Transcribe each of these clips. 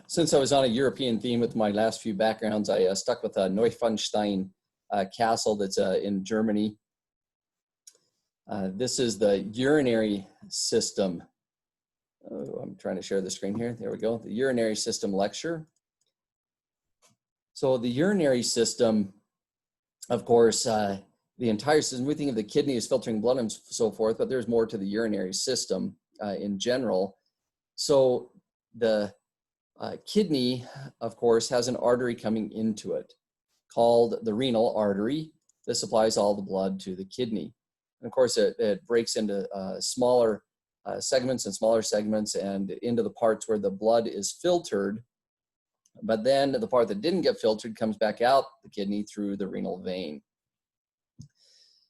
Since I was on a European theme with my last few backgrounds, I stuck with a Neuschwanstein castle that's in Germany. This is the urinary system. Oh, I'm trying to share the screen here. There we go. The urinary system lecture. So the urinary system, of course, the entire system, we think of the kidney as filtering blood and so forth, but there's more to the urinary system in general. So the kidney, of course, has an artery coming into it called the renal artery. This supplies all the blood to the kidney. And of course, it breaks into smaller segments and smaller segments and into the parts where the blood is filtered. But then the part that didn't get filtered comes back out the kidney through the renal vein.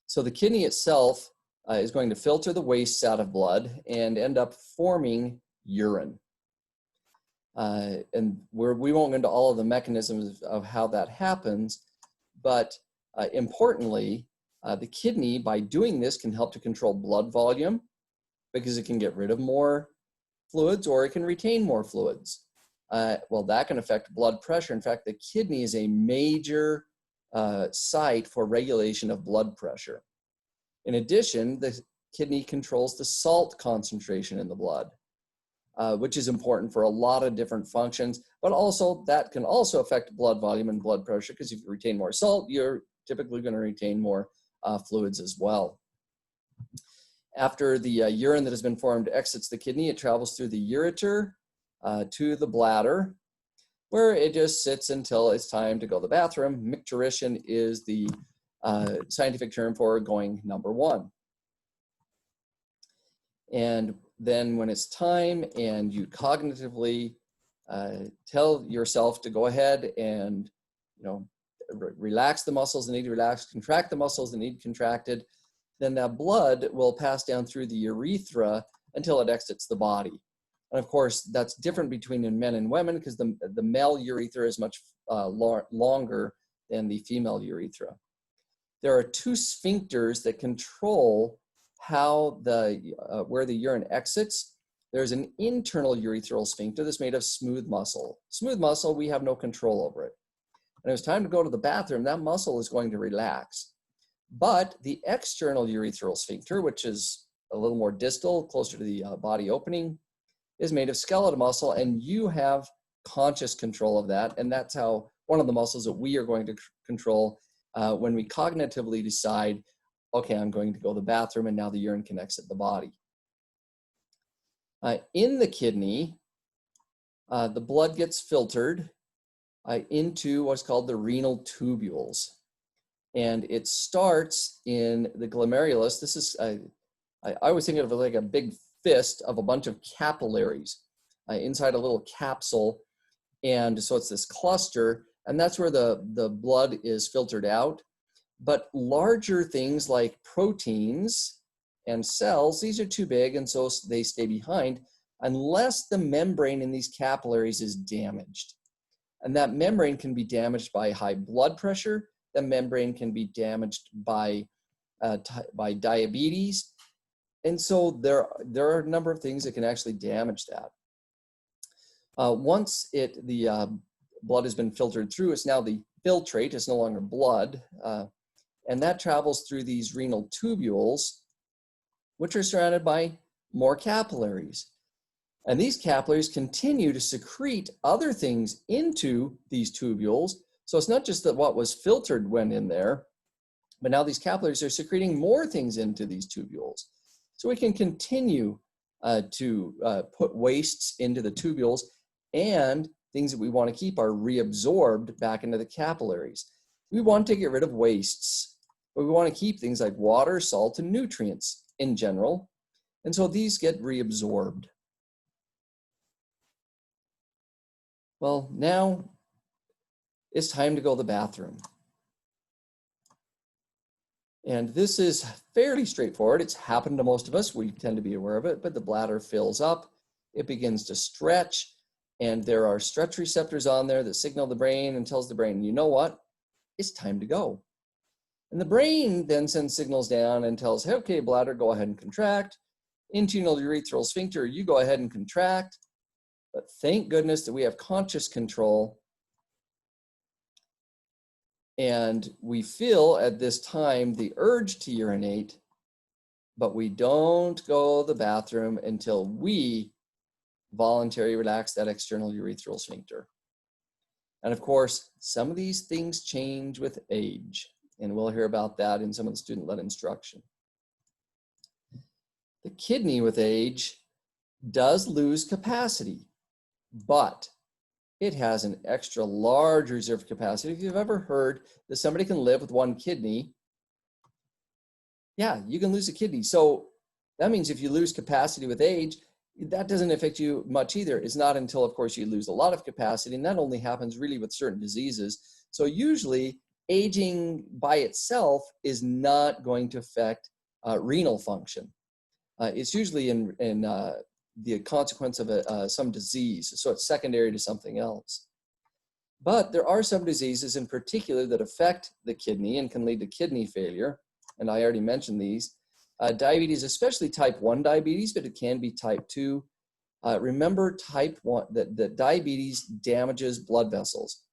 So the kidney itself is going to filter the wastes out of blood and end up forming urine. And we won't go into all of the mechanisms of how that happens, but importantly, the kidney, by doing this, can help to control blood volume because it can get rid of more fluids or it can retain more fluids. Well, that can affect blood pressure. In fact, the kidney is a major site for regulation of blood pressure. In addition, the kidney controls the salt concentration in the blood, which is important for a lot of different functions, but also that can also affect blood volume and blood pressure, because if you retain more salt, you're typically going to retain more fluids as well. After the urine that has been formed exits the kidney, it travels through the ureter to the bladder, where it just sits until it's time to go to the bathroom. Micturition is the scientific term for going number one. And then when it's time and you cognitively tell yourself to go ahead and, relax the muscles that need to relax, contract the muscles that need contracted, then that blood will pass down through the urethra until it exits the body. And of course, that's different between men and women because the male urethra is much longer than the female urethra. There are two sphincters that control how where the urine exits. There's an internal urethral sphincter that's made of smooth muscle. Smooth muscle, we have no control over it. When it's time to go to the bathroom, that muscle is going to relax. But the external urethral sphincter, which is a little more distal, closer to the body opening, is made of skeletal muscle, and you have conscious control of that. And that's how one of the muscles that we are going to control when we cognitively decide, okay, I'm going to go to the bathroom, and now the urine can exit the body. In the kidney, the blood gets filtered into what's called the renal tubules. And it starts in the glomerulus. This is, I always think of it like a big fist of a bunch of capillaries inside a little capsule. And so it's this cluster, and that's where the blood is filtered out. But larger things like proteins and cells, these are too big, and so they stay behind unless the membrane in these capillaries is damaged. And that membrane can be damaged by high blood pressure. The membrane can be damaged by diabetes. And so there are a number of things that can actually damage that. Once the blood has been filtered through, it's now the filtrate, it's no longer blood. And that travels through these renal tubules, which are surrounded by more capillaries. And these capillaries continue to secrete other things into these tubules. So it's not just that what was filtered went in there, but now these capillaries are secreting more things into these tubules. So we can continue to put wastes into the tubules, and things that we want to keep are reabsorbed back into the capillaries. We want to get rid of wastes, but we want to keep things like water, salt, and nutrients in general. And so these get reabsorbed. Well, now it's time to go to the bathroom. And this is fairly straightforward. It's happened to most of us. We tend to be aware of it, but the bladder fills up. It begins to stretch, and there are stretch receptors on there that signal the brain and tells the brain, you know what? It's time to go. And the brain then sends signals down and tells, hey, okay, bladder, go ahead and contract. Internal urethral sphincter, you go ahead and contract. But thank goodness that we have conscious control, and we feel at this time the urge to urinate, but we don't go to the bathroom until we voluntarily relax that external urethral sphincter. And of course, some of these things change with age, and we'll hear about that in some of the student-led instruction. The kidney with age does lose capacity, but it has an extra large reserve capacity. If you've ever heard that somebody can live with one kidney, yeah, you can lose a kidney. So that means if you lose capacity with age, that doesn't affect you much either. It's not until, of course, you lose a lot of capacity, and that only happens really with certain diseases. So usually, aging by itself is not going to affect renal function. It's usually in the consequence of some disease, so it's secondary to something else. But there are some diseases in particular that affect the kidney and can lead to kidney failure, and I already mentioned these. Diabetes, especially type 1 diabetes, but it can be type 2. Remember type 1, that diabetes damages blood vessels,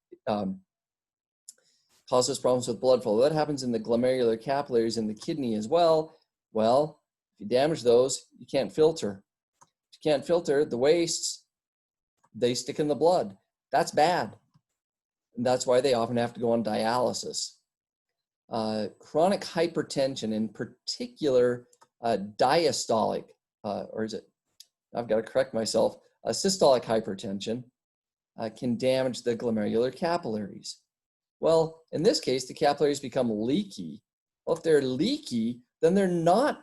causes problems with blood flow. That happens in the glomerular capillaries in the kidney as well. Well, if you damage those, you can't filter. If you can't filter, the wastes, they stick in the blood. That's bad. And that's why they often have to go on dialysis. Chronic hypertension, in particular diastolic, or is it, I've got to correct myself, systolic hypertension can damage the glomerular capillaries. Well, in this case, the capillaries become leaky. Well, if they're leaky, then they're not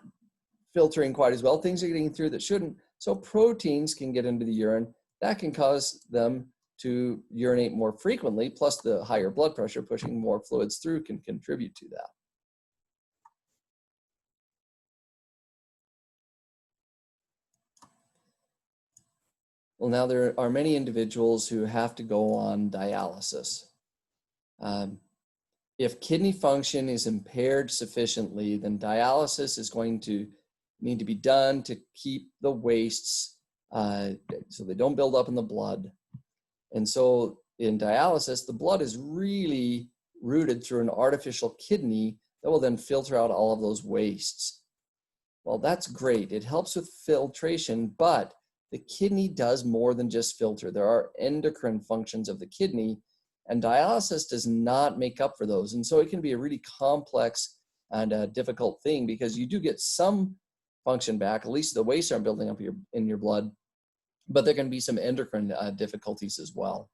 filtering quite as well. Things are getting through that shouldn't. So proteins can get into the urine. That can cause them to urinate more frequently, plus the higher blood pressure pushing more fluids through can contribute to that. Well, now there are many individuals who have to go on dialysis. If kidney function is impaired sufficiently, then dialysis is going to need to be done to keep the wastes so they don't build up in the blood. And so in dialysis, the blood is really routed through an artificial kidney that will then filter out all of those wastes. Well, that's great. It helps with filtration, but the kidney does more than just filter. There are endocrine functions of the kidney, and dialysis does not make up for those. And so it can be a really complex and difficult thing, because you do get some function back, at least the wastes aren't building up in your blood, but there can be some endocrine difficulties as well.